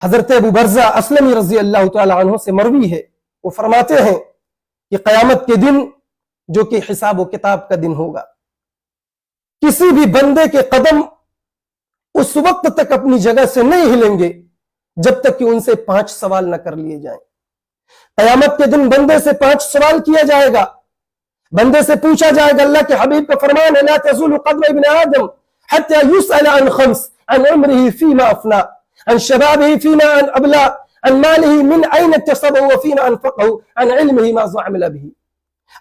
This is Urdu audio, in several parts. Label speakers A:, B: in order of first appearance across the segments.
A: حضرت ابو برزہ اسلمی رضی اللہ تعالی عنہ سے مروی ہے، وہ فرماتے ہیں کہ قیامت کے دن جو کہ حساب و کتاب کا دن ہوگا، کسی بھی بندے کے قدم اس وقت تک اپنی جگہ سے نہیں ہلیں گے جب تک کہ ان سے 5 سوال نہ کر لیے جائیں۔ قیامت کے دن بندے سے 5 سوال کیا جائے گا، بندے سے پوچھا جائے گا، اللہ کے حبیب کا فرمان ہے لا تزول قدم ابن آدم حتى يسأل عن 5 عن عمره فيما أفنى عن شبابه فيما أبلى عن ماله من أين اكتسبه وفيما أنفقه عن علمه ماذا عمل به۔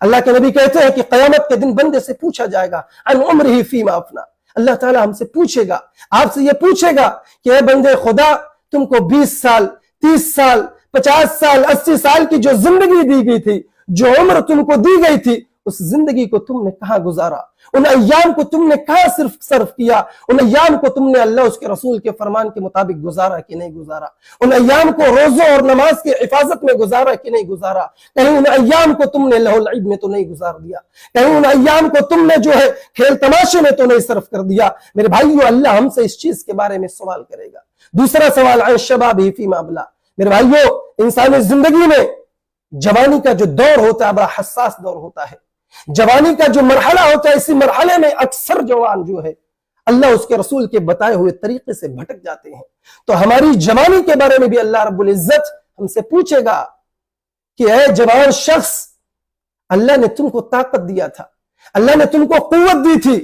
A: اللہ کے نبی کہتے ہیں کہ قیامت کے دن بندے سے پوچھا جائے گا عن عمره فيما أفنى، اللہ تعالیٰ ہم سے پوچھے گا، آپ سے یہ پوچھے گا کہ اے بندے خدا، تم کو 20 سال 30 سال 50 سال 80 سال کی جو زندگی دی گئی تھی، جو عمر تم کو دی گئی تھی، اس زندگی کو تم نے کہاں گزارا، ان ایام کو تم نے کہاں صرف کیا، ان ایام کو تم نے اللہ اس کے رسول کے فرمان کے مطابق گزارا کہ نہیں گزارا، ان ایام کو روزوں اور نماز کی حفاظت میں گزارا کہ نہیں گزارا، کہیں ان ایام کو تم نے لہو العب میں تو نہیں گزار دیا، کہیں ان ایام کو تم نے جو ہے کھیل تماشے میں تو نہیں صرف کر دیا۔ میرے بھائیو، اللہ ہم سے اس چیز کے بارے میں سوال کرے گا۔ دوسرا سوال عن شبابہ فیما ابلا، میرے بھائیو، انسانی زندگی میں جوانی کا جو دور ہوتا ہے بڑا حساس دور ہوتا ہے، جوانی کا جو مرحلہ ہوتا ہے، اسی مرحلے میں اکثر جوان جو ہے اللہ اس کے رسول کے بتائے ہوئے طریقے سے بھٹک جاتے ہیں۔ تو ہماری جوانی کے بارے میں بھی اللہ رب العزت ہم سے پوچھے گا کہ اے جوان شخص، اللہ نے تم کو طاقت دیا تھا، اللہ نے تم کو قوت دی تھی،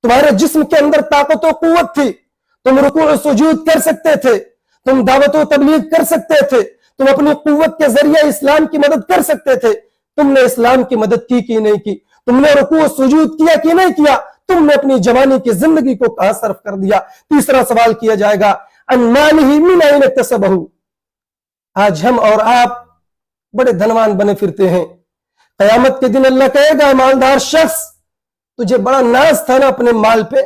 A: تمہارے جسم کے اندر طاقت و قوت تھی، تم رکوع و سجود کر سکتے تھے، تم دعوت و تبلیغ کر سکتے تھے، تم اپنی قوت کے ذریعے اسلام کی مدد کر سکتے تھے، تم نے اسلام کی مدد کی کہ نہیں کی، تم نے رکوع و سجود کیا کہ نہیں کیا، تم نے اپنی جوانی کی زندگی کو کہاں صرف کر دیا۔ تیسرا سوال کیا جائے گا عن مالہ من این اکتسبہ، آج ہم اور آپ بڑے دھنوان بنے پھرتے ہیں، قیامت کے دن اللہ کہے گا مالدار شخص، تجھے بڑا ناز تھا نا اپنے مال پہ،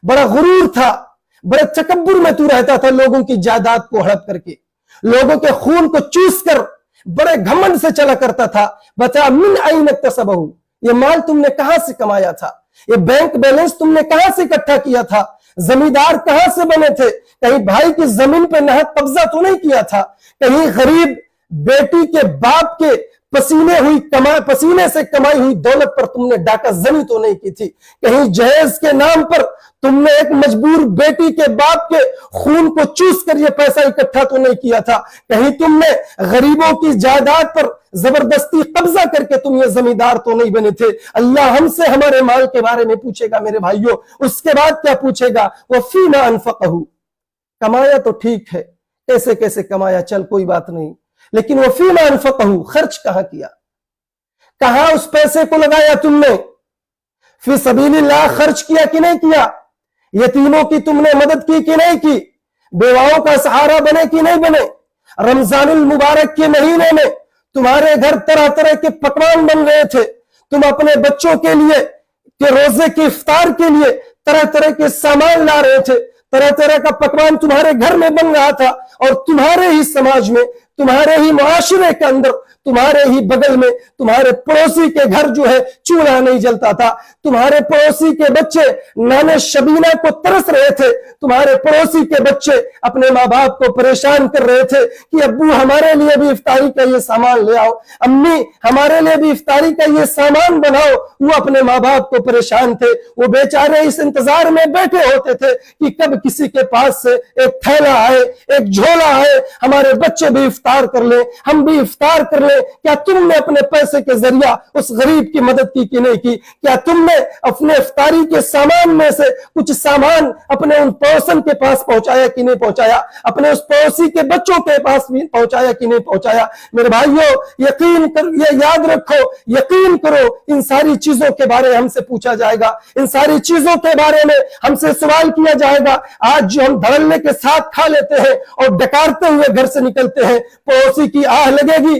A: بڑا غرور تھا، بڑے تکبر میں تو رہتا تھا، لوگوں کی جائیداد کو ہڑپ کر کے، لوگوں کے خون کو چوس کر بڑے گھمنڈ سے چلا کرتا تھا، بتا من این اکتسبہ، یہ مال تم نے کہاں سے کمایا تھا، یہ بینک بیلنس تم نے کہاں سے اکٹھا کیا تھا، زمیندار کہاں سے بنے تھے، کہیں بھائی کی زمین پہ ناحق قبضہ تو نہیں کیا تھا، کہیں غریب بیٹی کے باپ کے پسینے سے کمائی ہوئی دولت پر تم نے ڈاکہ زنی تو نہیں کی تھی، کہیں جہیز کے نام پر تم نے ایک مجبور بیٹی کے باپ کے خون کو چوس کر یہ پیسہ اکٹھا تو نہیں کیا تھا، کہیں تم نے غریبوں کی جائیداد پر زبردستی قبضہ کر کے تم یہ زمیندار تو نہیں بنے تھے۔ اللہ ہم سے ہمارے مال کے بارے میں پوچھے گا میرے بھائیوں، اس کے بعد کیا پوچھے گا، وَفِيمَا أَنفَقَهُ، کمایا تو ٹھیک ہے، کیسے کیسے کمایا چل کوئی بات نہیں، لیکن وَفِيمَا أَنفَقَهُ، خرچ کہاں کیا، کہاں اس پیسے کو لگایا تم نے، فی سبیل اللہ خرچ کیا کہ نہیں کیا، یتیموں کی تم نے مدد کی کہ نہیں کی، بیواؤں کا سہارا بنے کہ نہیں بنے، رمضان المبارک کے مہینے میں تمہارے گھر طرح طرح کے پکوان بن رہے تھے، تم اپنے بچوں کے لیے کہ روزے کے افطار کے لیے طرح طرح کے سامان لا رہے تھے، طرح طرح کا پکوان تمہارے گھر میں بن رہا تھا، اور تمہارے ہی سماج میں، تمہارے ہی معاشرے کے اندر، تمہارے ہی بغل میں تمہارے پڑوسی کے گھر جو ہے چولہا نہیں جلتا تھا، تمہارے پڑوسی کے بچے نانے شبینہ کو ترس رہے تھے، تمہارے پڑوسی کے بچے اپنے ماں باپ کو پریشان کر رہے تھے کہ ابو ہمارے لیے بھی افطاری کا یہ سامان لے آؤ، امی ہمارے لیے بھی افطاری کا یہ سامان بناؤ، وہ اپنے ماں باپ کو پریشان تھے، وہ بیچارے اس انتظار میں بیٹھے ہوتے تھے کہ کب کسی کے پاس سے ایک تھیلا آئے، ایک جھولا آئے، ہمارے بچے بھی افطار کر لیں، ہم بھی افطار کر لیں۔ کیا تم نے اپنے پیسے کے ذریعہ اس غریب کی مدد کی کہ نہیں کی؟ کیا تم نے اپنے افطاری کے سامان میں سے کچھ سامان اپنے ان پڑوسن کے پاس پہنچایا کہ نہیں پہنچایا؟ اپنے اس پڑوسی کے بچوں کے پاس بھی پہنچایا کہ نہیں پہنچایا؟ میرے بھائیوں، یقین کر، یہ یاد رکھو، یقین کرو، ان ساری چیزوں کے بارے میں ہم سے پوچھا جائے گا، ان ساری چیزوں کے بارے میں ہم سے سوال کیا جائے گا۔ آج جو ہم دھڑلے کے ساتھ کھا لیتے ہیں اور ڈکارتے ہوئے گھر سے نکلتے ہیں، پڑوسی کی آہ لگے گی،